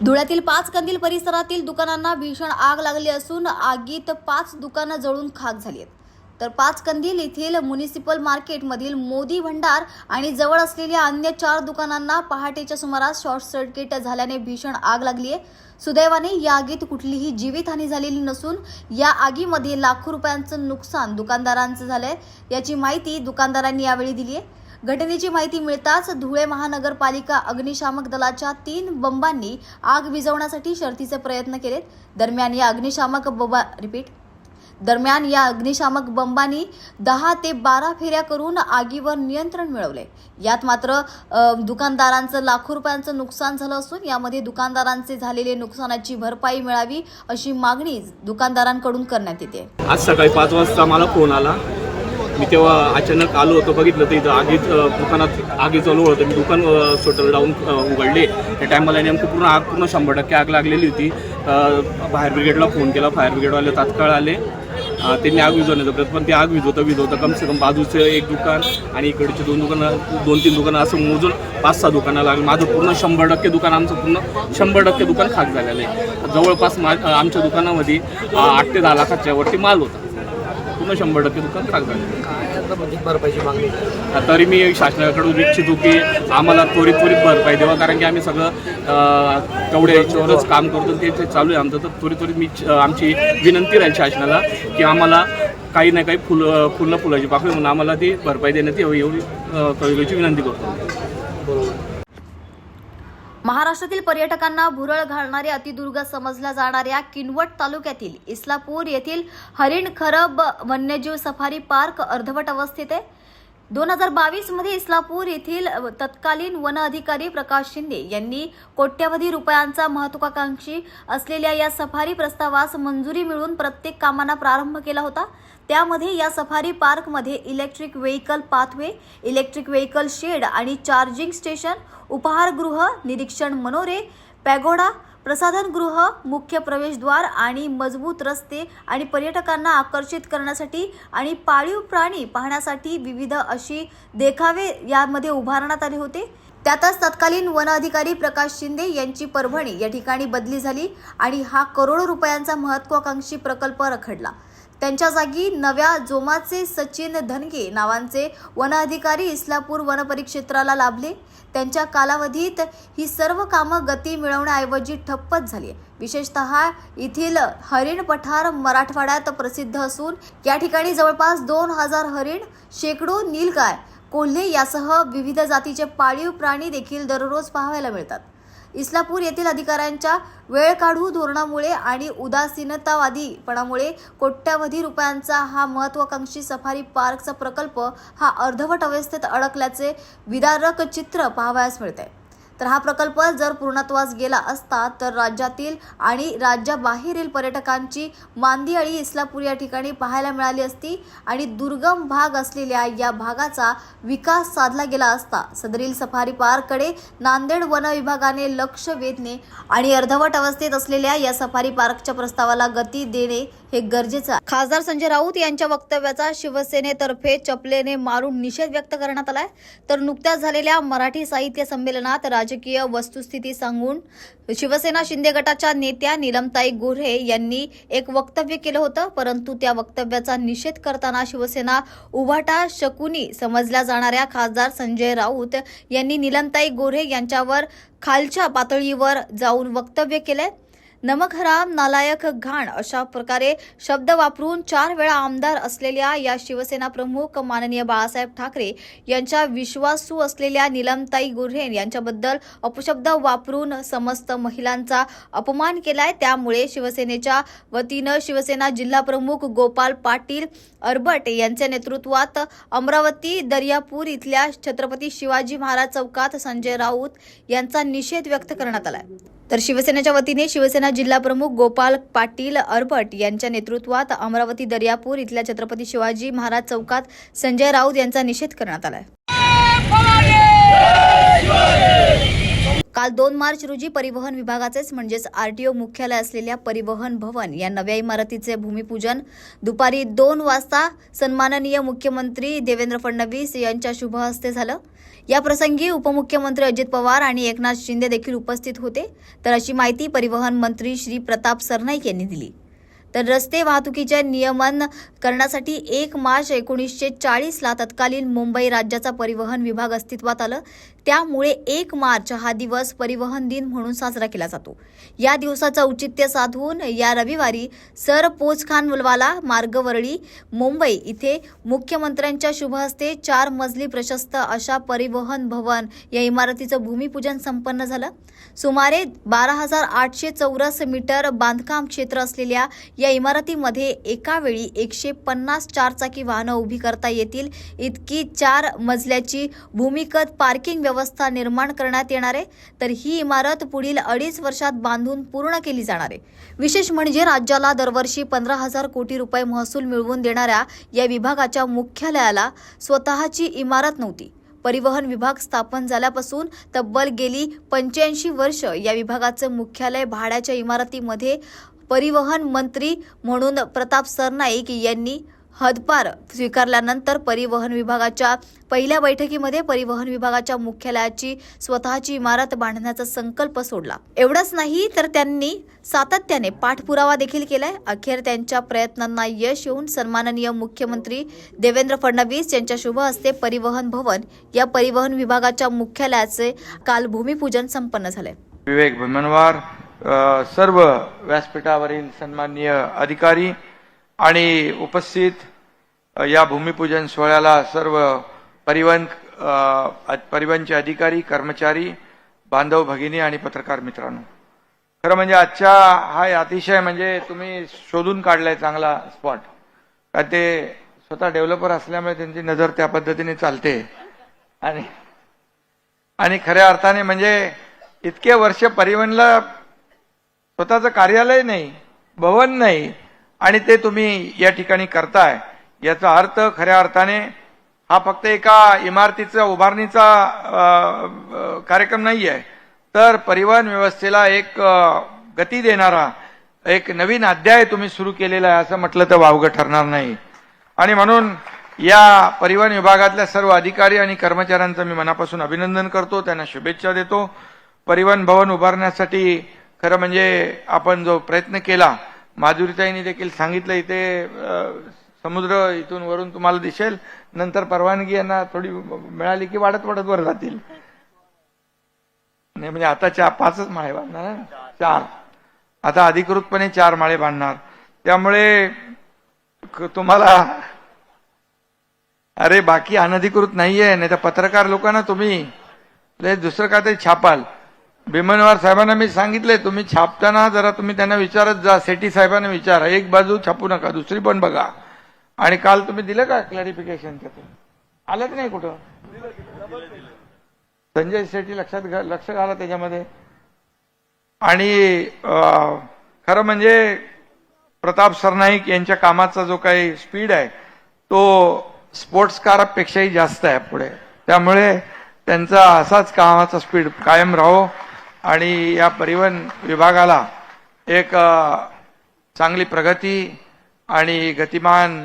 धुळ्यातील पाचकंदील परिसरातील दुकानांना भीषण आग लागली असून आगीत 5 दुकानं जळून खाक झाली आहेत. तर पाचकंदील येथील म्युनिसिपल मार्केटमधील मोदी भंडार आणि जवळ असलेल्या अन्य 4 दुकानांना पहाटेच्या सुमारास शॉर्ट सर्किट झाल्याने भीषण आग लागली आहे. सुदैवाने या आगीत कुठलीही जीवितहानी झालेली नसून या आगीमध्ये लाखो रुपयांचं नुकसान दुकानदारांचं झालंय, याची माहिती दुकानदारांनी यावेळी दिली आहे. घटनेची माहिती मिळताच धुळे महानगरपालिका अग्निशामक दलाच्या 3 बंबांनी आग विझवण्यासाठी शर्थीचे प्रयत्न केलेत. दरम्यान या अग्निशामक बंबांनी 10 ते 12 फेऱ्या करून आगीवर नियंत्रण मिळवले. यात मात्र दुकानदारांचं लाखो रुपयांचं नुकसान झालं असून यामध्ये दुकानदारांचे झालेले नुकसानाची भरपाई मिळावी अशी मागणी दुकानदारांकडून करण्यात येते. आज सकाळी 5 वाजता मला फोन आला. मी तेव्हा अचानक आलो होतो, बघितलं तर इथं दुकानात आगी चालू होतं. मी दुकान शटर लावून उघडले. त्या टायमाला नेमकं पूर्ण 100% आग लागलेली होती. फायर ब्रिगेडला फोन केला. फायर ब्रिगेडवाले तात्काळ आले. त्यांनी आग विझवण्याचा प्रयत्न, पण ते आग विझवता कम से कम बाजूचं एक दुकान आणि इकडचे 2-3 दुकानं असं मोजून 5-6 दुकानं लागली. माझं पूर्ण 100% दुकान, आमचं पूर्ण 100% दुकान खाक झालेलं आहे. जवळपास आमच्या दुकानामध्ये 8 ते 10 लाखाच्या वरती माल होता. पूर्ण 100% दुकान खाक झालेलं. भरपाईची मागणी तरी मी शासनाकडून इच्छितो की आम्हाला त्वरित भरपाई द्यावा, कारण की आम्ही सगळं तेवढ्या याच्यावरच काम करतो. ते चालू आहे आमचं. तर त्वरित मी आमची विनंती राहील शासनाला की आम्हाला काही ना काही फुलाची पाकळी म्हणून आम्हाला ती भरपाई देण्यात यावी, एवढी कळकळीची विनंती करतो. महाराष्ट्रातील पर्यटकांना भुरळ घालणारे अतिदुर्ग समजल्या जाणाऱ्या किनवट तालुक्यातील इस्लापूर येथील हरिणखरब वन्यजीव सफारी पार्क अर्धवट अवस्थेत आहे. 2022 मध्ये इस्लापूर येथील तत्कालीन वन अधिकारी प्रकाश शिंदे यांनी कोट्यवधी रुपयांचा महत्वाकांक्षी असलेल्या या सफारी प्रस्तावास मंजुरी मिळवून प्रत्येक कामांना प्रारंभ केला होता. त्यामध्ये या सफारी पार्कमध्ये electric vehicle pathway, electric vehicle shed आणि चार्जिंग स्टेशन, उपहारगृह, निरीक्षण मनोरे, पॅगोडा, प्रसाधनगृह, मुख्य प्रवेशद्वार आणि मजबूत रस्ते आणि पर्यटकांना आकर्षित करण्यासाठी आणि पाळीव प्राणी पाहण्यासाठी विविध अशी देखावे यामध्ये उभारण्यात आले होते. त्यातच तत्कालीन वन अधिकारी प्रकाश शिंदे यांची परभणी या ठिकाणी बदली झाली आणि हा करोडो रुपयांचा महत्वाकांक्षी प्रकल्प रखडला. त्यांच्या जागी नव्या जोमाचे सचिन धनगे नावांचे वन अधिकारी इस्लापूर वन परिक्षेत्राला लाभले. त्यांच्या कालावधीत ही सर्व कामं गती मिळवण्याऐवजी ठप्पच झाली. विशेषतः येथील हरिण पठार मराठवाड्यात प्रसिद्ध असून या ठिकाणी जवळपास 2000 हरिण, शेकडो नीलगाय, कोल्हे यासह विविध जातीचे पाळीव प्राणी देखील दररोज पाहायला मिळतात. इस्लापूर येथील अधिकाऱ्यांच्या वेळकाढू धोरणामुळे आणि उदासीनतावादीपणामुळे कोट्यवधी रुपयांचा हा महत्वाकांक्षी सफारी पार्कचा प्रकल्प हा अर्धवट अवस्थेत अडकल्याचे विदारक चित्र पाहावयास मिळते. तर हा प्रकल्प जर पूर्णत्वास गेला असता तर राज्यातील आणि राज्याबाहेरील पर्यटकांची मांदियाळी इस्लापूर या ठिकाणी पाहायला मिळाली असती आणि दुर्गम भाग असलेल्या या भागाचा विकास साधला गेला असता. सदरील सफारी पार्ककडे नांदेड वन विभागाने लक्ष वेधणे आणि अर्धवट अवस्थेत असलेल्या या सफारी पार्कच्या प्रस्तावाला गती देणे हे गरजेचं आहे. खासदार संजय राऊत यांच्या वक्तव्याचा शिवसेनेतर्फे चपलेने मारून निषेध व्यक्त करण्यात आलाय. तर नुकत्याच झालेल्या मराठी साहित्य संमेलनात राजकीय वस्तुस्थिती सांगून शिवसेना शिंदे गटाच्या नेत्या नीलमताई गोऱ्हे यांनी एक वक्तव्य केलं होतं. परंतु त्या वक्तव्याचा निषेध करताना शिवसेना उभाटा शकुनी समजल्या जाणाऱ्या खासदार संजय राऊत यांनी नीलमताई गोऱ्हे यांच्यावर खालच्या पातळीवर जाऊन वक्तव्य केलंय. नमक हराम, नालायक, घाण अशा प्रकारे शब्द वापरून 4 वेळा आमदार असलेल्या या शिवसेना प्रमुख माननीय बाळासाहेब ठाकरे यांच्या विश्वासू असलेल्या नीलमताई गोऱ्हे यांच्याबद्दल अपशब्द वापरून समस्त महिलांचा अपमान केलाय. त्यामुळे शिवसेनेच्या वतीनं शिवसेना जिल्हा प्रमुख गोपाल पाटील अरबट यांच्या नेतृत्वात अमरावती दर्यापूर इथल्या छत्रपती शिवाजी महाराज चौकात संजय राऊत यांचा निषेध व्यक्त करण्यात आलाय. तर शिवसेनेच्या वतीने शिवसेना जिल्हा प्रमुख गोपाल पाटील अरबट यांच्या नेतृत्वात अमरावती दर्यापूर इथल्या छत्रपती शिवाजी महाराज चौकात संजय राऊत यांचा निषेध करण्यात आलाय. काल 2 मार्च रोजी परिवहन विभागाचेच म्हणजेच आरटीओ मुख्यालय असलेल्या परिवहन भवन या नव्या इमारतीचे भूमिपूजन दुपारी 2 वाजता सन्माननीय मुख्यमंत्री देवेंद्र फडणवीस यांच्या शुभ हस्ते झालं. या प्रसंगी उपमुख्यमंत्री अजित पवार आणि एकनाथ शिंदे देखील उपस्थित होते. तर अशी माहिती परिवहन मंत्री श्री प्रताप सरनाईक यांनी दिली. तर रस्ते वाहतुकीचे नियमन करण्यासाठी 1 मार्च 1940ला तत्कालीन मुंबई राज्याचा परिवहन विभाग अस्तित्वात आलं. त्यामुळे 1 मार्च हा दिवस परिवहन दिन म्हणून साजरा केला जातो. या दिवसाचं औचित्य साधून या रविवारी सर पोचखानवाला मार्ग वरळी मुंबई इथे मुख्यमंत्र्यांच्या शुभ हस्ते 4 मजली प्रशस्त अशा परिवहन भवन या इमारतीचं भूमिपूजन संपन्न झालं. सुमारे 12,800 चौरस मीटर बांधकाम क्षेत्र असलेल्या या इमारतीमध्ये एका वेळी 150 चारचाकी वाहनं उभी करता येतील इतकी 4 मजल्याची भूमिगत पार्किंग व्यवस्था निर्माण करण्यात येणार आहे. तर ही इमारत पुढील 2.5 वर्षात बांधून पूर्ण केली जाणार आहे. विशेष म्हणजे राज्याला दरवर्षी 15,000 कोटी रुपये महसूल मिळवून देणाऱ्या या विभागाच्या मुख्यालयाला स्वतःची इमारत नव्हती. परिवहन विभाग स्थापन झाल्यापासून तब्बल गेली 85 वर्ष या विभागाचं मुख्यालय भाड्याच्या इमारतीमध्ये परिवहन मंत्री म्हणून प्रताप सरनाईक यांनी हद्दपार स्वीकारल्यानंतर परिवहन विभागाच्या पहिल्या बैठकीमध्ये परिवहन विभागाच्या मुख्यालयाची स्वतःची इमारत बांधण्याचा संकल्प सोडला. एवढंच नाही तर त्यांनी सातत्याने पाठपुरावा देखील केलाय. अखेर त्यांच्या प्रयत्नांना यश येऊन सन्माननीय मुख्यमंत्री देवेंद्र फडणवीस यांच्या शुभ हस्ते परिवहन भवन या परिवहन विभागाच्या मुख्यालयाचे काल भूमिपूजन संपन्न झाले. विवेक भीमनवार, सर्व व्यासपीठावरील सन्माननीय अधिकारी आणि उपस्थित या भूमिपूजन सोहळ्याला सर्व परिवहनचे अधिकारी, कर्मचारी, बांधव भगिनी आणि पत्रकार मित्रांनो, खरं म्हणजे आजच्या हा अतिशय म्हणजे तुम्ही शोधून काढलाय चांगला स्पॉट. का ते स्वतः डेव्हलपर असल्यामुळे त्यांची नजर त्या पद्धतीने चालते आणि खऱ्या अर्थाने म्हणजे इतके वर्ष परिवहनला स्वतःचं कार्यालय नाही, भवन नाही आणि ते तुम्ही या ठिकाणी करताय, याचा अर्थ खऱ्या अर्थाने हा फक्त एका इमारतीचा उभारणीचा कार्यक्रम नाही आहे, तर परिवहन व्यवस्थेला एक गती देणारा एक नवीन अध्याय तुम्ही सुरू केलेला आहे असं म्हटलं तर वावगं ठरणार नाही. आणि म्हणून या परिवहन विभागातल्या सर्व अधिकारी आणि कर्मचाऱ्यांचं मी मनापासून अभिनंदन करतो, त्यांना शुभेच्छा देतो. परिवहन भवन उभारण्यासाठी खरं म्हणजे आपण जो प्रयत्न केला, माधुरीताईंनी देखील सांगितलं, इथे समुद्र इथून वरून तुम्हाला दिसेल, नंतर परवानगी यांना थोडी मिळाली की वाढत वाढत वर जातील. नाही म्हणजे आता 5च माळे बांधणार, 4 आता अधिकृतपणे 4 माळे बांधणार. त्यामुळे तुम्हाला अरे बाकी अनधिकृत नाहीये, नाही तर पत्रकार लोकांना तुम्ही दुसरं काहीतरी छापाल. भीमनवार साहेबांना मी सांगितलंय, तुम्ही छापताना जरा तुम्ही त्यांना विचारत जा, सेठी साहेबांना विचारा, एक बाजू छापू नका दुसरी पण बघा. आणि काल तुम्ही दिलं का क्लॅरिफिकेशन? त्यातून आलंच नाही कुठं. संजय सेठी लक्ष घाला त्याच्यामध्ये. आणि खरं म्हणजे प्रताप सरनाईक यांच्या कामाचा जो काही स्पीड आहे तो स्पोर्ट्स कारपेक्षाही जास्त आहे पुढे. त्यामुळे त्यांचा असाच कामाचा स्पीड कायम राहो आणि या परिवहन विभागाला एक चांगली प्रगती आणि गतिमान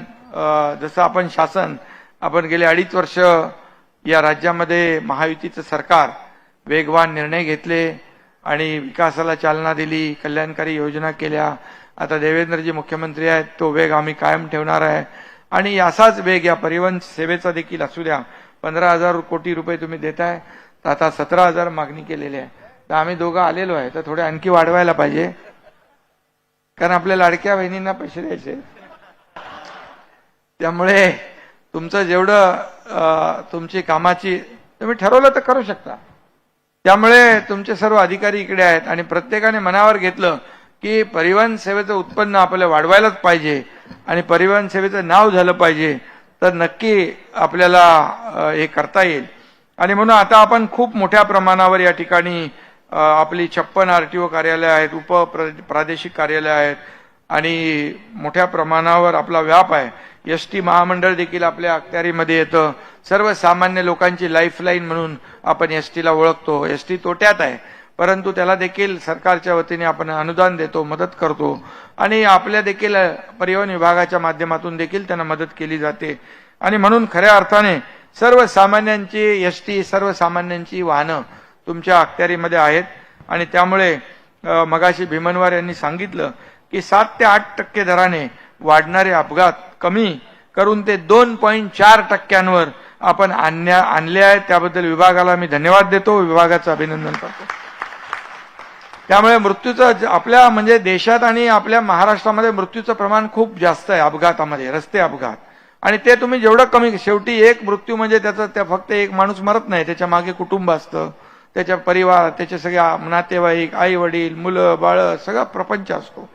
जसं आपण आपण गेले 2.5 वर्ष या राज्यामध्ये महायुतीचं सरकार वेगवान निर्णय घेतले आणि विकासाला चालना दिली, कल्याणकारी योजना केल्या. आता देवेंद्रजी मुख्यमंत्री आहेत, तो वेग आम्ही कायम ठेवणार आहे आणि असाच वेग या परिवहन सेवेचा देखील असू द्या. 15,000 कोटी रुपये तुम्ही देताय, तर आता 17,000 मागणी केलेली आहे. तर आम्ही दोघं आलेलो आहे, तर थोडे आणखी वाढवायला पाहिजे, कारण आपल्या लाडक्या बहिणींना पैसे द्यायचे. त्यामुळे तुमचं जेवढं तुमची कामाची तुम्ही ठरवलं तर करू शकता. त्यामुळे तुमचे सर्व अधिकारी इकडे आहेत आणि प्रत्येकाने मनावर घेतलं की परिवहन सेवेचं उत्पन्न आपल्याला वाढवायलाच पाहिजे आणि परिवहन सेवेचं नाव झालं पाहिजे, तर नक्की आपल्याला हे करता येईल. आणि म्हणून आता आपण खूप मोठ्या प्रमाणावर या ठिकाणी आपली 56 RTO कार्यालय आहेत, प्रादेशिक कार्यालय आहेत आणि मोठ्या प्रमाणावर आपला व्याप आहे. एसटी महामंडळ देखील आपल्या अखत्यारीमध्ये येतं. सर्वसामान्य लोकांची लाईफलाईन म्हणून आपण एसटीला ओळखतो. एसटी तोट्यात आहे, परंतु त्याला देखील सरकारच्या वतीने आपण अनुदान देतो, मदत करतो आणि आपल्या देखील परिवहन विभागाच्या माध्यमातून देखील त्यांना मदत केली जाते. आणि म्हणून खऱ्या अर्थाने सर्वसामान्यांची एसटी, सर्वसामान्यांची वाहनं तुमच्या अखत्यारीमध्ये आहेत. आणि त्यामुळे मगाशी भीमनवार यांनी सांगितलं की 7 ते 8% दराने वाढणारे अपघात कमी करून ते 2.4% आपण आणले आहेत. त्याबद्दल विभागाला मी धन्यवाद देतो, विभागाचं अभिनंदन करतो. त्यामुळे मृत्यूचं आपल्या म्हणजे देशात आणि आपल्या महाराष्ट्रामध्ये मृत्यूचं प्रमाण खूप जास्त आहे अपघातामध्ये, रस्ते अपघात. आणि ते तुम्ही जेवढं कमी, शेवटी एक मृत्यू म्हणजे त्या फक्त एक माणूस मरत नाही, त्याच्या मागे कुटुंब असतं, त्याच्या परिवार, त्याचे सगळे नातेवाईक, आई वडील, मुलं बाळं, सगळा प्रपंच असतो.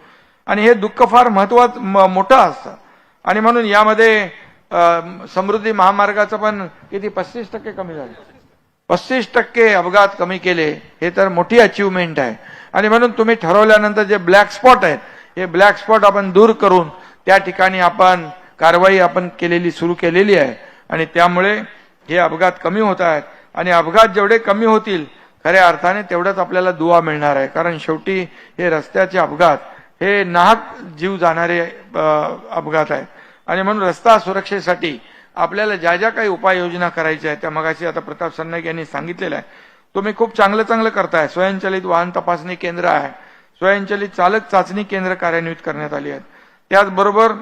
आणि हे दुःख फार मोठं असतं. आणि म्हणून यामध्ये समृद्धी महामार्गाचं पण किती 35% कमी झालं, 35% अपघात कमी केले, हे तर मोठी अचीवमेंट आहे. आणि म्हणून तुम्ही ठरवल्यानंतर जे ब्लॅक स्पॉट आहेत, हे ब्लॅक स्पॉट आपण दूर करून त्या ठिकाणी आपण कारवाई आपण सुरू केलेली आहे. आणि त्यामुळे हे अपघात कमी होत आहेत. आणि अपघात जेवढे कमी होतील खऱ्या अर्थाने तेवढंच आपल्याला दुवा मिळणार आहे. कारण शेवटी हे रस्त्याचे अपघात हे नाहक जीव जाणारे अपघात आहेत. आणि म्हणून रस्ता सुरक्षेसाठी आपल्याला ज्या ज्या काही उपाययोजना करायच्या आहेत त्या मगाशी आता प्रताप सरनाईक यांनी सांगितलेलं आहे. तुम्ही खूप चांगलं करताय. स्वयंचलित वाहन तपासणी केंद्र आहे, स्वयंचलित चालक चाचणी केंद्र कार्यान्वित करण्यात आली आहेत. त्याचबरोबर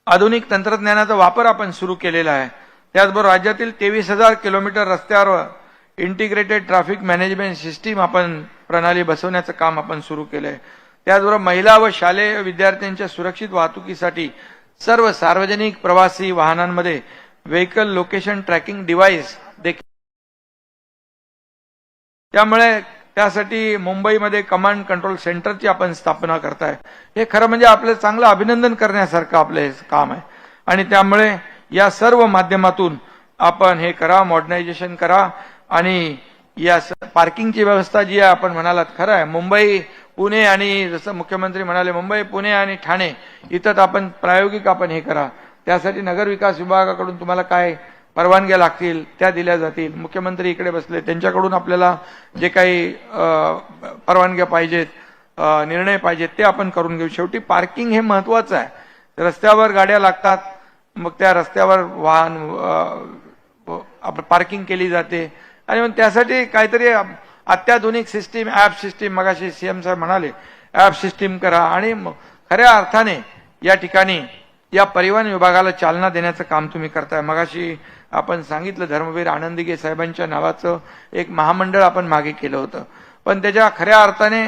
आधुनिक तंत्रज्ञानाचा वापर आपण सुरू केलेला आहे. त्याचबरोबर राज्यातील 23,000 किलोमीटर रस्त्यावर इंटिग्रेटेड ट्रॅफिक मॅनेजमेंट सिस्टीम आपण प्रणाली बसवण्याचं काम आपण सुरू केलंय. त्याचबरोबर महिला व शालेय विद्यार्थ्यांच्या सुरक्षित वाहतुकीसाठी सर्व सार्वजनिक प्रवासी वाहनांमध्ये व्हेकल लोकेशन ट्रॅकिंग डिव्हाइस देखील. त्यामुळे त्यासाठी मुंबईमध्ये कमांड कंट्रोल सेंटरची आपण स्थापना करताय. हे खरं म्हणजे आपलं चांगलं अभिनंदन करण्यासारखं आपलं हे काम आहे. आणि त्यामुळे या सर्व माध्यमातून आपण हे करा, मॉडर्नायझेशन करा. आणि या पार्किंगची व्यवस्था जी आहे आपण म्हणालात खरं आहे, मुंबई पुणे आणि जसं मुख्यमंत्री म्हणाले मुंबई पुणे आणि ठाणे इथं आपण प्रायोगिक आपण हे करा. त्यासाठी नगर विकास विभागाकडून तुम्हाला काय परवानग्या लागतील त्या दिल्या जातील. मुख्यमंत्री इकडे बसले, त्यांच्याकडून आपल्याला जे काही परवानग्या पाहिजेत, निर्णय पाहिजेत ते आपण करून घेऊ. शेवटी पार्किंग हे महत्वाचं आहे. रस्त्यावर गाड्या लागतात, मग त्या रस्त्यावर वाहन पार्किंग केली जाते. आणि मग त्यासाठी काहीतरी अत्याधुनिक सिस्टीम, ॲप सिस्टीम, मगाशी सीएम साहेब म्हणाले ॲप सिस्टीम करा. आणि खऱ्या अर्थाने या ठिकाणी या परिवहन विभागाला चालना देण्याचं काम तुम्ही करताय. मगाशी आपण सांगितलं धर्मवीर आनंदीगे साहेबांच्या नावाचं एक महामंडळ आपण मागे केलं होतं. पण त्याच्या खऱ्या अर्थाने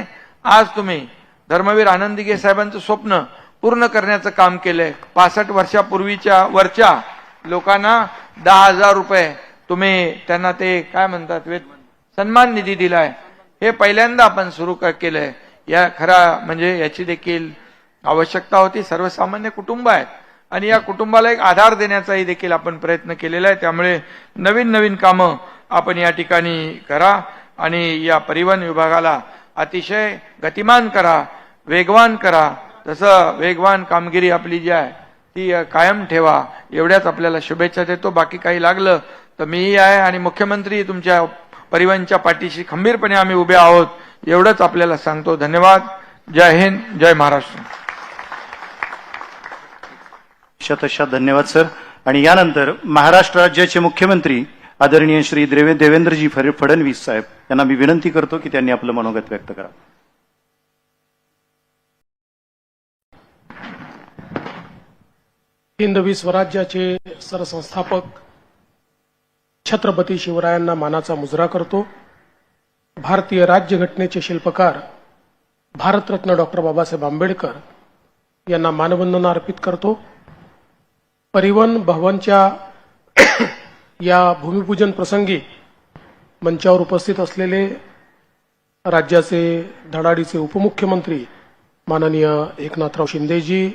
आज तुम्ही धर्मवीर आनंदीगे साहेबांचं स्वप्न पूर्ण करण्याचं काम केलंय. 65 वर्षापूर्वीच्या वरच्या लोकांना 10,000 रुपये तुम्ही त्यांना ते काय म्हणतात सन्मान निधी दिलाय. हे पहिल्यांदा आपण सुरू केलंय. या खरा म्हणजे याची देखील आवश्यकता होती. सर्वसामान्य कुटुंब आहेत आणि या कुटुंबाला एक आधार देण्याचाही देखील आपण प्रयत्न केलेला आहे. त्यामुळे नवीन कामं आपण या ठिकाणी करा आणि या परिवहन विभागाला अतिशय गतिमान करा, वेगवान करा. तसं वेगवान कामगिरी आपली जी आहे ती कायम ठेवा. एवढ्याच आपल्याला शुभेच्छा देतो. बाकी काही लागलं तर मीही आहे आणि मुख्यमंत्री तुमच्या परिवहनच्या पाठीशी खंबीरपणे आम्ही उभे आहोत एवढंच आपल्याला सांगतो. धन्यवाद. जय हिंद, जय महाराष्ट्र. शतशः धन्यवाद सर. आणि यानंतर महाराष्ट्र राज्याचे मुख्यमंत्री आदरणीय श्री देवेंद्रजी फडणवीस साहेब यांना मी विनंती करतो की त्यांनी आपलं मनोगत व्यक्त करा. हिंदवी स्वराज्याचे सरसंस्थापक छत्रपती शिवरायांना मानाचा मुजरा करतो. भारतीय राज्यघटनेचे शिल्पकार भारतरत्न डॉक्टर बाबासाहेब आंबेडकर यांना मानवंदना अर्पित करतो. परिवहन भवनच्या या भूमिपूजन प्रसंगी मंचावर उपस्थित असलेले राज्याचे धडाडीचे उपमुख्यमंत्री माननीय एकनाथराव शिंदेजी,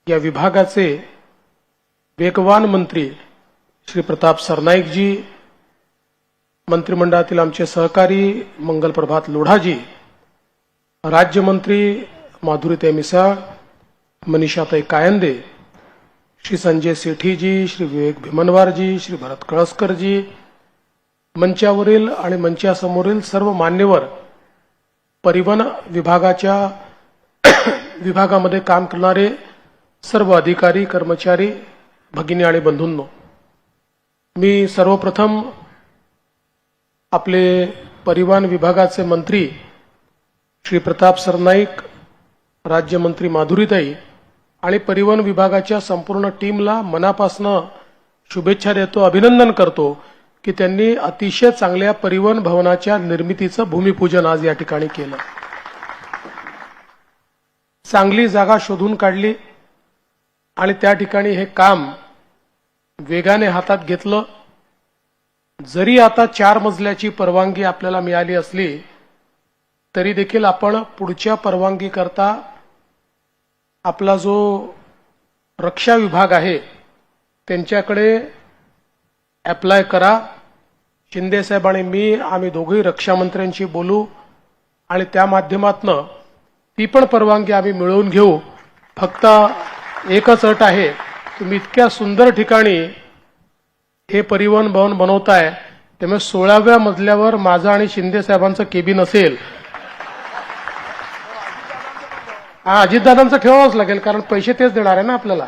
या विभागाचे वेगवान मंत्री श्री प्रताप सरनाईकजी, मंत्रिमंडळातील आमचे सहकारी मंगलप्रभात लोढाजी, राज्यमंत्री माधुरीताई मिसाळ, मनीषाताई कायंदे, श्री संजय सेठीजी, श्री विवेक भीमनवारजी, श्री भरत कळसकरजी, मंचावरील आणि मंचासमोरील सर्व मान्यवर, परिवहन विभागामध्ये काम करणारे सर्व अधिकारी, कर्मचारी, भगिनी आणि बंधूंनो, मी सर्वप्रथम आपले परिवहन विभागाचे मंत्री श्री प्रताप सरनाईक, राज्यमंत्री माधुरीताई आणि परिवहन विभागाच्या संपूर्ण टीमला मनापासून शुभेच्छा देतो, अभिनंदन करतो की त्यांनी अतिशय चांगल्या परिवहन भवनाच्या निर्मितीचं भूमिपूजन आज या ठिकाणी केलं. चांगली जागा शोधून काढली आणि त्या ठिकाणी हे काम वेगाने हातात घेतलं. जरी आता 4 मजल्याची परवानगी आपल्याला मिळाली असली तरी देखील आपण पुढच्या परवानगी करता आपला जो रक्षा विभाग आहे त्यांच्याकडे अप्लाय करा. शिंदे साहेब आणि मी आम्ही दोघेही रक्षा मंत्र्यांशी बोलू आणि त्या माध्यमातून ती पण परवानगी आम्ही मिळवून घेऊ. फक्त एकच अट आहे, तुम्ही इतक्या सुंदर ठिकाणी हे परिवहन भवन बनवताय त्यामुळे 16व्या मजल्यावर माझं आणि शिंदे साहेबांचं केबिन असेल. अजितदादांचं ठेवावंच लागेल कारण पैसे तेच देणार आहे ना आपल्याला.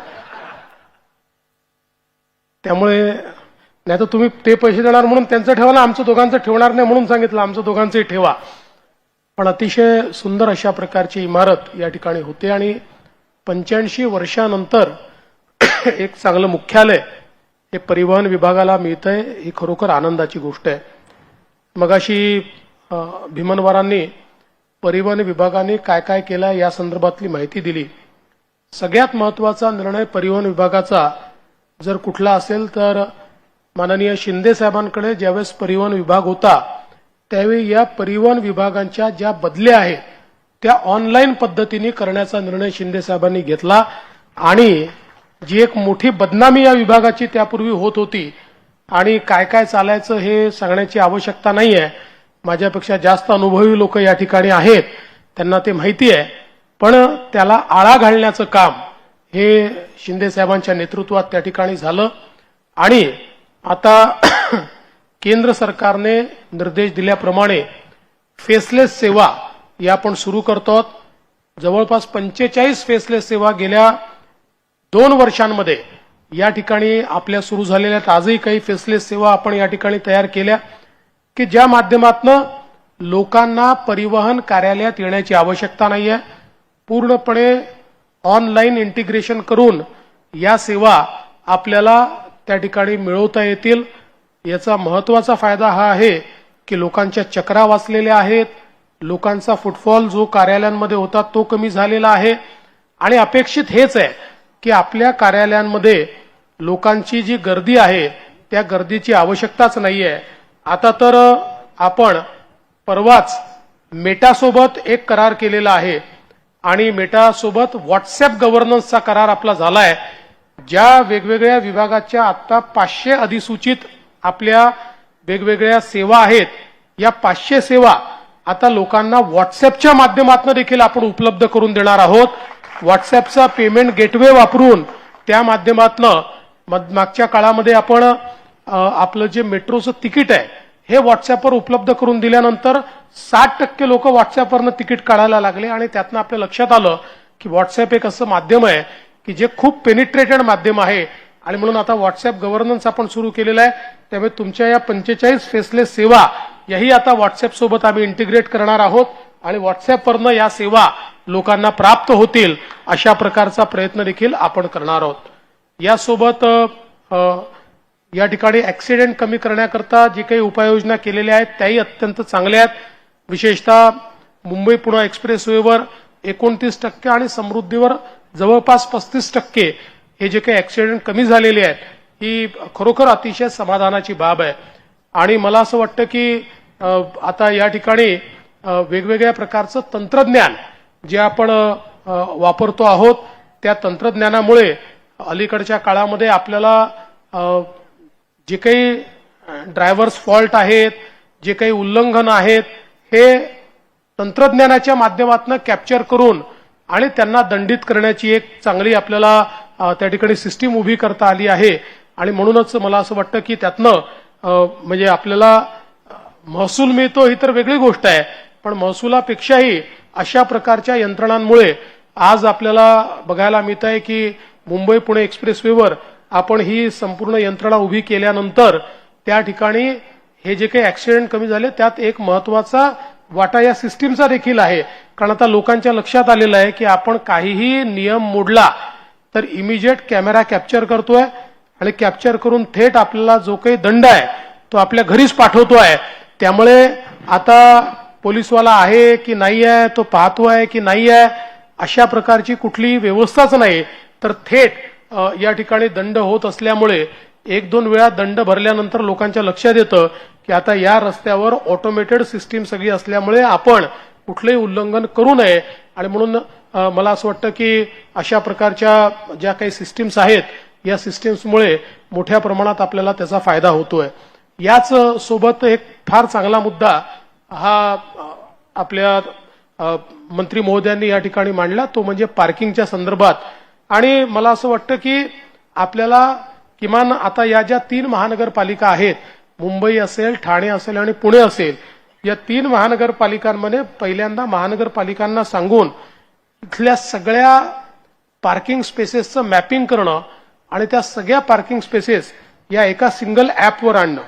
त्यामुळे नाही तर तुम्ही ते पैसे देणार म्हणून त्यांचं ठेवा ना, आमचं दोघांचं ठेवणार नाही म्हणून सांगितलं, आमचं दोघांचंही ठेवा. पण अतिशय सुंदर अशा प्रकारची इमारत या ठिकाणी होते आणि 85 वर्षानंतर एक चांगलं मुख्यालय हे परिवहन विभागाला मिळतंय, ही खरोखर आनंदाची गोष्ट आहे. मगाशी भीमनवारांनी परिवहन विभागाने काय काय केलं या संदर्भातली माहिती दिली. सगळ्यात महत्वाचा निर्णय परिवहन विभागाचा जर कुठला असेल तर माननीय शिंदे साहेबांकडे ज्यावेळेस परिवहन विभाग होता त्यावेळी या परिवहन विभागांच्या ज्या बदल्या आहेत त्या ऑनलाईन पद्धतीने करण्याचा निर्णय शिंदे साहेबांनी घेतला आणि जी एक मोठी बदनामी या विभागाची त्यापूर्वी होत होती आणि काय काय चालायचं हे सांगण्याची आवश्यकता नाही आहे. माझ्यापेक्षा जास्त अनुभवी लोक या ठिकाणी आहेत, त्यांना ते माहिती आहे. पण त्याला आळा घालण्याचं काम हे शिंदे साहेबांच्या नेतृत्वात त्या ठिकाणी झालं आणि आता केंद्र सरकारने निर्देश दिल्याप्रमाणे फेसलेस सेवा या आपण सुरू करतो. जवळपास 45 फेसलेस सेवा गेल्या 2 वर्षांमध्ये या ठिकाणी आपल्या सुरू झालेल्या आहेत. आजही काही फेसलेस सेवा आपण या ठिकाणी तयार केल्या की ज्या माध्यमातून लोकांना परिवहन कार्यालयात येण्याची आवश्यकता नाही आहे. पूर्णपणे ऑनलाईन इंटिग्रेशन करून या सेवा आपल्याला त्या ठिकाणी मिळवता येतील. याचा महत्वाचा फायदा हा आहे की लोकांच्या चक्रा वाचलेल्या आहेत, लोकांचा फुटफॉल जो कार्यालयांमध्ये होता तो कमी झालेला आहे आणि अपेक्षित हेच आहे की आपल्या कार्यालयांमध्ये लोकांची जी गर्दी आहे त्या गर्दीची आवश्यकताच नाहीये. आता तर आपण परवाच मेटासोबत एक करार केलेला आहे आणि मेटासोबत व्हॉट्सअप गव्हर्नन्सचा करार आपला झालाय. ज्या वेगवेगळ्या विभागाच्या आता 500 अधिसूचित आपल्या वेगवेगळ्या सेवा आहेत, या 500 सेवा आता लोकांना व्हॉट्सअपच्या माध्यमातून देखील आपण उपलब्ध करून देणार आहोत. व्हॉट्सअपचा पेमेंट गेटवे वापरून त्या माध्यमातून मागच्या काळामध्ये आपण आपलं जे मेट्रोचं तिकीट आहे हे व्हॉट्सअपवर उपलब्ध करून दिल्यानंतर 60% लोक व्हॉट्सअपवरनं तिकीट काढायला लागले आणि त्यातनं आपल्या लक्षात आलं की व्हॉट्सअप एक असं माध्यम आहे की जे खूप पेनिट्रेटेड माध्यम आहे आणि म्हणून आता व्हॉट्सअप गव्हर्नन्स आपण सुरू केलेलं आहे. त्यामुळे तुमच्या या 45 फेसलेस सेवा याही आता व्हॉट्सअप सोबत आम्ही इंटिग्रेट करणार आहोत आणि व्हॉट्सअपवरनं या सेवा लोकांना प्राप्त होतील अशा प्रकारचा प्रयत्न देखील आपण करणार आहोत. यासोबत या ठिकाणी ऍक्सिडेंट कमी करण्याकरता जी काही उपाययोजना केलेल्या आहेत त्याही अत्यंत चांगल्या आहेत. विशेषतः मुंबई पुणे एक्सप्रेसवेवर 29% आणि समृद्धीवर जवळपास 35% हे जे काही ऍक्सिडेंट कमी झालेले आहेत ही खरोखर अतिशय समाधानाची बाब आहे. आणि मला असं वाटतं की आता या ठिकाणी वेगवेगळ्या प्रकारचं तंत्रज्ञान जे आपण वापरतो आहोत त्या तंत्रज्ञानामुळे अलीकडच्या काळामध्ये आपल्याला जे काही ड्रायव्हर्स फॉल्ट आहेत, जे काही उल्लंघन आहेत हे तंत्रज्ञानाच्या माध्यमातून कॅप्चर करून आणि त्यांना दंडित करण्याची एक चांगली आपल्याला त्या ठिकाणी सिस्टीम उभी करता आली आहे. आणि म्हणूनच मला असं वाटतं की त्यातनं म्हणजे आपल्याला महसूल मिळतो ही तर वेगळी गोष्ट आहे, पण महसुलापेक्षाही अशा प्रकारच्या यंत्रणांमुळे आज आपल्याला बघायला मिळत आहे की मुंबई पुणे एक्सप्रेसवेवर आपण ही संपूर्ण यंत्रणा उभी केल्यानंतर त्या ठिकाणी हे जे काही ऍक्सिडेंट कमी झाले त्यात एक महत्वाचा वाटा या सिस्टीमचा देखील आहे. कारण आता लोकांच्या लक्षात आलेलं आहे की आपण काहीही नियम मोडला तर इमिजिएट कॅमेरा कॅप्चर करतोय आणि कॅप्चर करून थेट आपल्याला जो काही दंड आहे तो आपल्या घरीच पाठवतोय. त्यामुळे आता पोलीसवाला आहे की नाही आहे, तो पाहतोय की नाही आहे, अशा प्रकारची कुठलीही व्यवस्थाच नाही. तर थेट या ठिकाणी दंड होत असल्यामुळे एक दोन वेळा दंड भरल्यानंतर लोकांच्या लक्षात येतं की आता या रस्त्यावर ऑटोमेटेड सिस्टीम सगळी असल्यामुळे आपण कुठलंही उल्लंघन करू नये. आणि म्हणून मला असं वाटतं की अशा प्रकारच्या ज्या काही सिस्टीम्स आहेत या सिस्टीम्समुळे मोठ्या प्रमाणात आपल्याला त्याचा फायदा होतोय. याच सोबत एक फार चांगला मुद्दा हा आपल्या मंत्री महोदयांनी या ठिकाणी मांडला, तो म्हणजे पार्किंगच्या संदर्भात. आणि मला असं वाटतं की आपल्याला किमान आता या ज्या 3 महानगरपालिका आहेत, मुंबई असेल, ठाणे असेल आणि पुणे असेल, या 3 महानगरपालिकांमध्ये पहिल्यांदा महानगरपालिकांना सांगून इथल्या सगळ्या पार्किंग स्पेसेसचं मॅपिंग करणं आणि त्या सगळ्या पार्किंग स्पेसेस या एका सिंगल ॲपवर आणणं,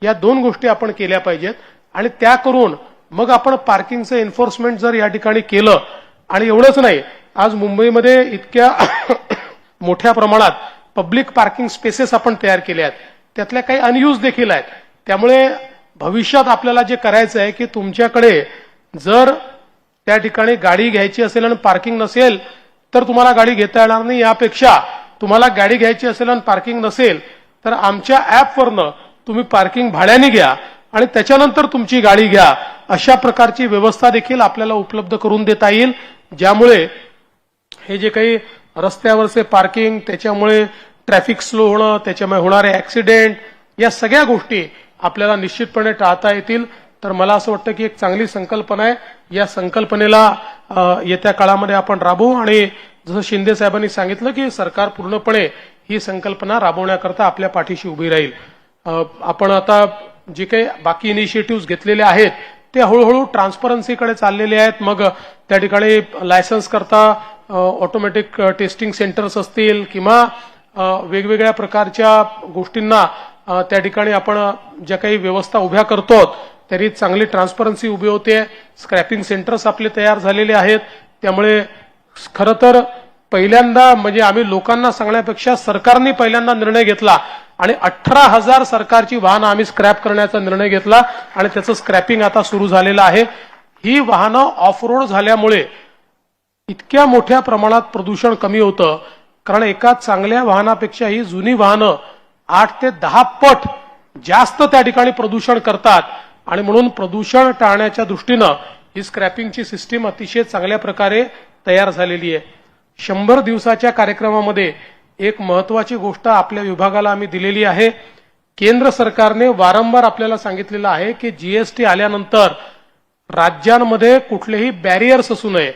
या 2 गोष्टी आपण केल्या पाहिजेत. आणि त्या करून मग आपण पार्किंगचं एन्फोर्समेंट जर या ठिकाणी केलं, आणि एवढंच नाही, आज मुंबईमध्ये इतक्या मोठ्या प्रमाणात पब्लिक पार्किंग स्पेसेस आपण तयार केल्या आहेत, त्यातल्या काही अनयूज देखील आहेत. त्यामुळे भविष्यात आपल्याला जे करायचं आहे की तुमच्याकडे जर त्या ठिकाणी गाडी घ्यायची असेल आणि पार्किंग नसेल तर तुम्हाला गाडी घेता येणार नाही. यापेक्षा तुम्हाला गाडी घ्यायची असेल आणि पार्किंग नसेल तर आमच्या ॲपवरनं तुम्ही पार्किंग भाड्याने घ्या आणि त्याच्यानंतर तुमची गाडी घ्या. अशा प्रकारची व्यवस्था देखील आपल्याला उपलब्ध करून देता येईल, ज्यामुळे हे जे काही रस्त्यावरचे पार्किंग, त्याच्यामुळे ट्रॅफिक स्लो होणं, त्याच्यामुळे होणारे ऍक्सिडेंट, या सगळ्या गोष्टी आपल्याला निश्चितपणे टाळता येतील. तर मला असं वाटतं की एक चांगली संकल्पना आहे. या संकल्पनेला येत्या काळामध्ये आपण राबवू. आणि जसं शिंदे साहेबांनी सांगितलं की सरकार पूर्णपणे ही संकल्पना राबवण्याकरता आपल्या पाठीशी उभी राहील. आपण आता जे काही बाकी इनिशिएटिव्ह घेतलेले आहेत ते हळूहळू ट्रान्सपरन्सीकडे चाललेले आहेत. मग त्या ठिकाणी लायसन्स करता ऑटोमॅटिक टेस्टिंग सेंटर्स असतील किंवा वेगवेगळ्या प्रकारच्या गोष्टींना त्या ठिकाणी आपण ज्या काही व्यवस्था उभ्या करतो तरी चांगली ट्रान्सपरन्सी उभी होते. स्क्रॅपिंग सेंटर्स आपले तयार झालेले आहेत. त्यामुळे खरं तर पहिल्यांदा म्हणजे आम्ही लोकांना सांगण्यापेक्षा सरकारने पहिल्यांदा निर्णय घेतला आणि 18,000 सरकारची वाहनं आम्ही स्क्रॅप करण्याचा निर्णय घेतला आणि त्याचं स्क्रॅपिंग आता सुरू झालेलं आहे. ही वाहनं ऑफ रोड झाल्यामुळे इतक्या मोठ्या प्रमाणात प्रदूषण कमी होतं, कारण एका चांगल्या वाहनापेक्षा ही जुनी वाहनं 8 ते 10 पट जास्त त्या ठिकाणी प्रदूषण करतात. आणि म्हणून प्रदूषण टाळण्याच्या दृष्टीनं ही स्क्रॅपिंगची सिस्टीम अतिशय चांगल्या प्रकारे तयार झालेली आहे. 100 दिवसाच्या कार्यक्रमामध्ये एक महत्वाची गोष्ट आपल्या विभागाला आम्ही दिलेली आहे. केंद्र सरकारने वारंवार आपल्याला सांगितलेलं आहे की जीएसटी आल्यानंतर राज्यांमध्ये कुठलेही बॅरियर्स असू नये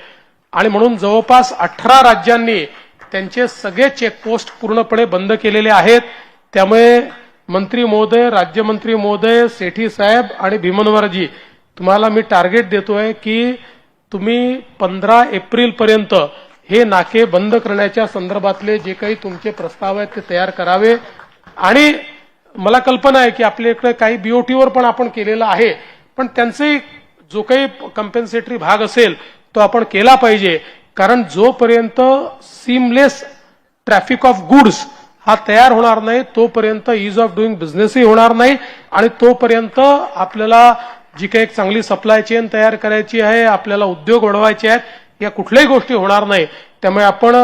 आणि म्हणून जवळपास 18 राज्यांनी त्यांचे सगळे चेकपोस्ट पूर्णपणे बंद केलेले आहेत. त्यामुळे मंत्री महोदय, राज्यमंत्री महोदय, सेठी साहेब आणि भीमनवरजी, तुम्हाला मी टार्गेट देतोय की तुम्ही 15 एप्रिल पर्यंत हे नाके बंद करण्याच्या संदर्भातले जे काही तुमचे प्रस्ताव आहेत ते तयार करावे. आणि मला कल्पना आहे की आपल्याकडे काही बीओटीवर पण आपण केलेलं आहे, पण त्यांचे जो काही कम्पेन्सेटरी भाग असेल तो आपण केला पाहिजे. कारण जोपर्यंत सीमलेस ट्रॅफिक ऑफ गुड्स हा तयार होणार नाही तोपर्यंत ईज ऑफ डुईंग बिझनेसही होणार नाही आणि तोपर्यंत आपल्याला जी काही एक चांगली सप्लाय चेन तयार करायची आहे, आपल्याला उद्योग वाढवायचे आहेत, या कुठल्याही गोष्टी होणार नाही. त्यामुळे आपण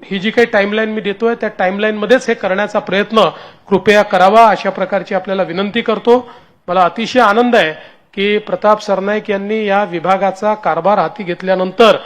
ही जी काही टाइमलाईन मी देतोय त्या टाइमलाईनमध्येच हे करण्याचा प्रयत्न कृपया करावा अशा प्रकारची आपल्याला विनंती करतो. मला अतिशय आनंद आहे की प्रताप सरनाईक यांनी या विभागाचा कारभार हाती घेतल्यानंतर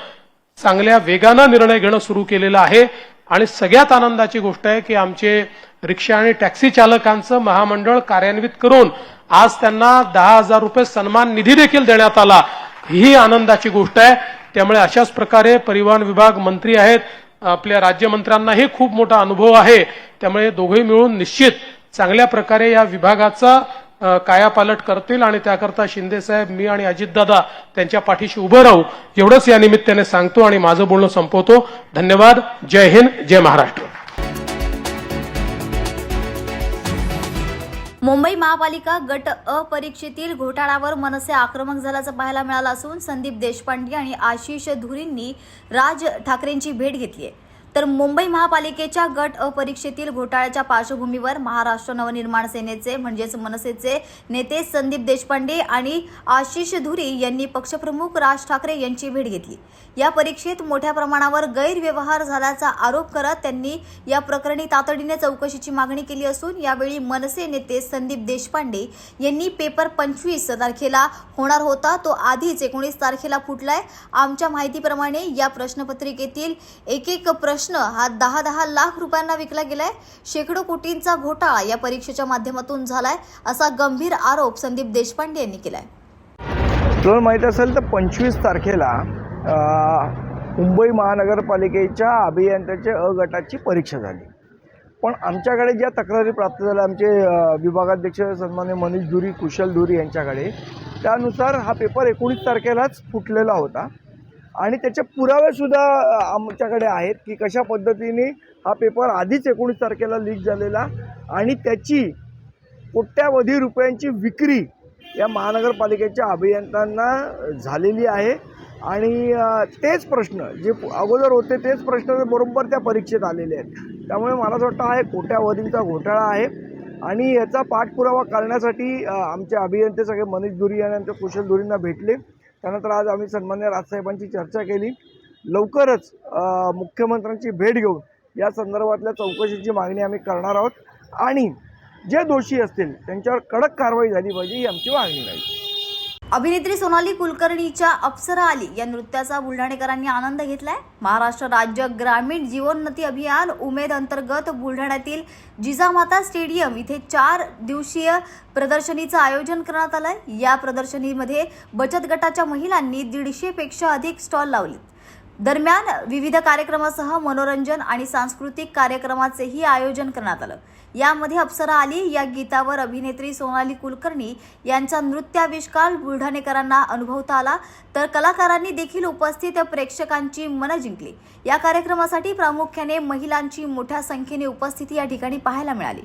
चांगल्या वेगानं निर्णय घेणं सुरू केलेलं आहे. आणि सगळ्यात आनंदाची गोष्ट आहे की आमचे रिक्षा आणि टॅक्सी चालकांचं महामंडळ कार्यान्वित करून आज त्यांना 10,000 रुपये सन्मान निधी देखील देण्यात आला. ही आनंदाची गोष्ट आहे. त्यामुळे अशाच प्रकारे परिवहन विभाग मंत्री आहेत, आपल्या राज्यमंत्र्यांनाही खूप मोठा अनुभव आहे. त्यामुळे दोघेही मिळून निश्चित चांगल्या प्रकारे या विभागाचा कायापालट करतील आणि त्याकरता शिंदे साहेब, मी आणि अजितदादा त्यांच्या पाठीशी उभं राहू एवढंच या निमित्ताने सांगतो आणि माझं बोलणं संपवतो. धन्यवाद. जय हिंद, जय महाराष्ट्र. मुंबई महापालिका गट अ परीक्षेतील घोटाळ्यावर मनसे आक्रमक झाल्याचं पाहायला मिळालं असून संदीप देशपांडे आणि आशिष धुरींनी राज ठाकरेंची भेट घेतली आहे. तर मुंबई महापालिकेच्या गट अ परीक्षेतील घोटाळ्याच्या पार्श्वभूमीवर महाराष्ट्र नवनिर्माण सेनेचे म्हणजेच मनसेचे नेते संदीप देशपांडे आणि आशिष धुरी यांनी पक्षप्रमुख राज ठाकरे यांची भेट घेतली. या परीक्षेत मोठ्या प्रमाणावर गैरव्यवहार झाल्याचा आरोप करत त्यांनी या प्रकरणी तातडीने चौकशीची मागणी केली असून यावेळी मनसे नेते संदीप देशपांडे यांनी पेपर 25 तारखेला होणार होता तो आधीच 19 तारखेला फुटलाय. आमच्या माहितीप्रमाणे या प्रश्नपत्रिकेतील एक प्रश्न हा 10 लाख रुपयांना विकला गेलाय. शेकडो कोटींचा घोटाळा या परीक्षेच्या माध्यमातून झालाय असा गंभीर आरोप संदीप देशपांडे यांनी केलाय. तुम्हाला माहीत असेल तर 25 तारखेला मुंबई महानगरपालिकेच्या अभियंत्याच्या अ गटाची परीक्षा झाली. पण आमच्याकडे ज्या तक्रारी प्राप्त झाल्या आमचे विभागाध्यक्ष सन्मान्य मनीष धुरी, कुशल धुरी यांच्याकडे, त्यानुसार हा पेपर 19 तारखेलाच फुटलेला होता आणि त्याचे पुरावेसुद्धा आमच्याकडे आहेत की कशा पद्धतीने हा पेपर आधीच 19 तारखेला लीक झालेला आणि त्याची कोट्यावधी रुपयांची विक्री या महानगरपालिकेच्या अभियंत्यांना झालेली आहे. आणि तेच प्रश्न जे अगोदर होते तेच प्रश्न बरोबर त्या परीक्षेत आलेले आहेत. त्यामुळे मला असं वाटतं हा एक कोट्यावधींचा घोटाळा आहे आणि याचा पाठपुरावा करण्यासाठी आमचे अभियंते सगळे मनीष धुरी आणि आमच्या कुशल धुरींना भेटले. त्यानंतर आज आम्ही सन्मान्य राजसाहेबांची चर्चा केली. लवकरच मुख्यमंत्र्यांची भेट घेऊन या संदर्भातल्या चौकशीची मागणी आम्ही करणार आहोत आणि जे दोषी असतील त्यांच्यावर कडक कारवाई झाली पाहिजे ही आमची मागणी राहील. अभिनेत्री सोनाली कुलकर्णीच्या अप्सरा आली या नृत्याचा बुलढाणेकरांनी आनंद घेतलाय. महाराष्ट्र राज्य ग्रामीण जीवोन्नती अभियान उमेद अंतर्गत बुलढाण्यातील जिजामाता स्टेडियम इथे 4 दिवसीय प्रदर्शनीचं आयोजन करण्यात आलंय. या प्रदर्शनीमध्ये बचत गटाच्या महिलांनी 150 पेक्षा अधिक स्टॉल लावले. दरम्यान विविध कार्यक्रमासह मनोरंजन आणि सांस्कृतिक कार्यक्रमाचेही आयोजन करण्यात आलं. यामध्ये अप्सरा आली या गीतावर अभिनेत्री सोनाली कुलकर्णी यांचा नृत्याविष्कार बुलढाणेकरांना अनुभवता आला. तर कलाकारांनी देखील उपस्थित प्रेक्षकांची मनं जिंकली. या कार्यक्रमासाठी प्रामुख्याने महिलांची मोठ्या संख्येने उपस्थिती या ठिकाणी पाहायला मिळाली.